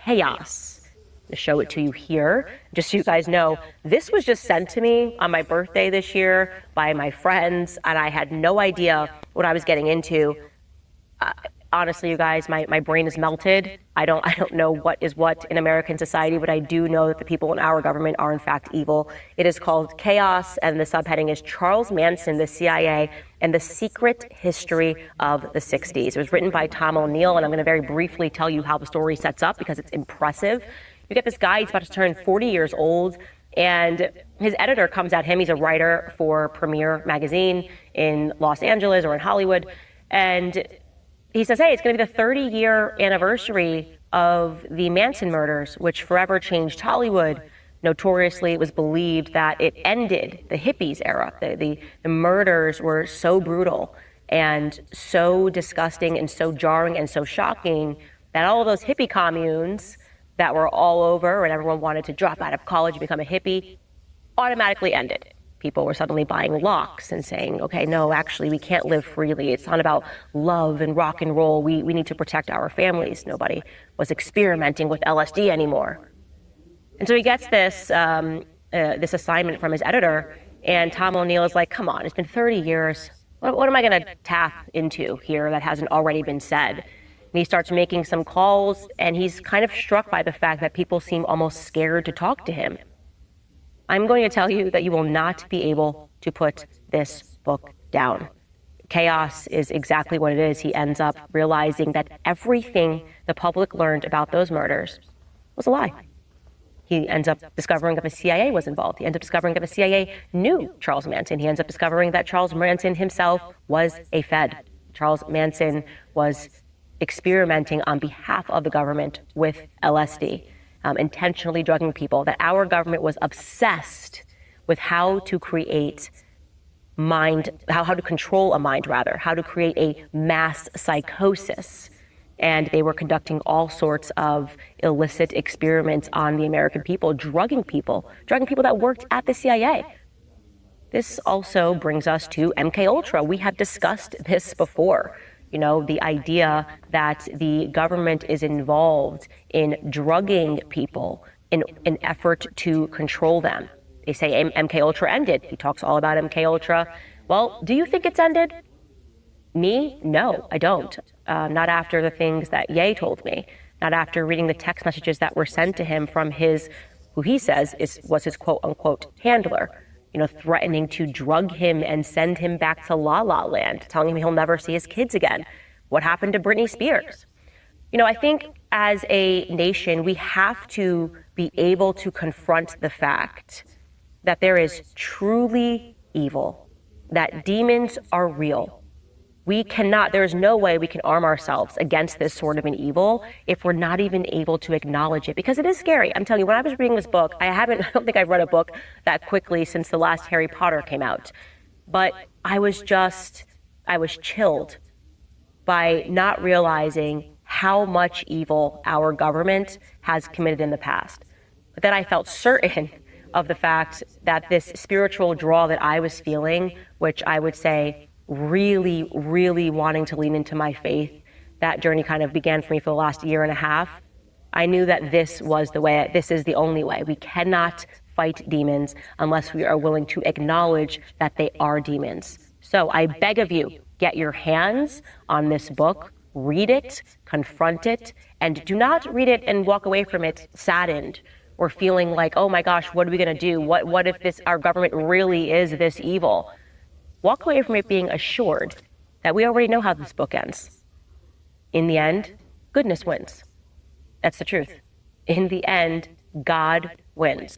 chaos. To show it to you here, just so you guys know, this was just sent to me on my birthday this year by my friends, and I had no idea what I was getting into. Honestly, you guys, my brain is melted. I don't know what is what in American society, but I do know that the people in our government are in fact evil. It is called Chaos, and the subheading is Charles Manson, the CIA, and the Secret History of the 60s. It was written by Tom O'Neill, and I'm going to very briefly tell you how the story sets up because it's impressive. You get this guy, he's about to turn 40 years old, and his editor comes at him. He's a writer for Premiere magazine in Los Angeles or in Hollywood, and he says, hey, it's going to be the 30-year anniversary of the Manson murders, which forever changed Hollywood. Notoriously, it was believed that it ended the hippies era. The murders were so brutal and so disgusting and so jarring and so shocking that all of those hippie communes that were all over and everyone wanted to drop out of college and become a hippie automatically ended. People were suddenly buying locks and saying, okay, no, actually, we can't live freely. It's not about love and rock and roll. We need to protect our families. Nobody was experimenting with LSD anymore. And so he gets this assignment from his editor, and Tom O'Neill is like, come on, it's been 30 years. What am I going to tap into here that hasn't already been said? And he starts making some calls, and he's kind of struck by the fact that people seem almost scared to talk to him. I'm going to tell you that you will not be able to put this book down. Chaos is exactly what it is. He ends up realizing that everything the public learned about those murders was a lie. He ends up discovering that the CIA was involved. He ends up discovering that the CIA knew Charles Manson. He ends up discovering that Charles Manson himself was a Fed. Charles Manson was experimenting on behalf of the government with LSD. Intentionally drugging people, that our government was obsessed with how to create how to control a mind, how to create a mass psychosis. And they were conducting all sorts of illicit experiments on the American people, drugging people that worked at the CIA. This also brings us to MK We have discussed this before. You know, the idea that the government is involved in drugging people in an effort to control them. They say MK ended. He talks all about MK. Well, do you think it's ended? Me? No, I don't. Not after the things that Ye told me. Not after reading the text messages that were sent to him from who he says was his quote unquote handler. You know, threatening to drug him and send him back to La La Land, telling him he'll never see his kids again. What happened to Britney Spears? You know, I think as a nation, we have to be able to confront the fact that there is truly evil, that demons are real. There is no way we can arm ourselves against this sort of an evil if we're not even able to acknowledge it, because it is scary. I'm telling you, when I was reading this book, I don't think I've read a book that quickly since the last Harry Potter came out. But I was chilled by not realizing how much evil our government has committed in the past. But then I felt certain of the fact that this spiritual draw that I was feeling, which I would say really, really wanting to lean into my faith, that journey kind of began for me for the last year and a half. I knew that this was the way, this is the only way. We cannot fight demons unless we are willing to acknowledge that they are demons. So I beg of you, get your hands on this book, read it, confront it, and do not read it and walk away from it saddened or feeling like, oh my gosh, what are we going to do? What if our government really is this evil? Walk away from it being assured that we already know how this book ends. In the end, goodness wins. That's the truth. In the end, God wins.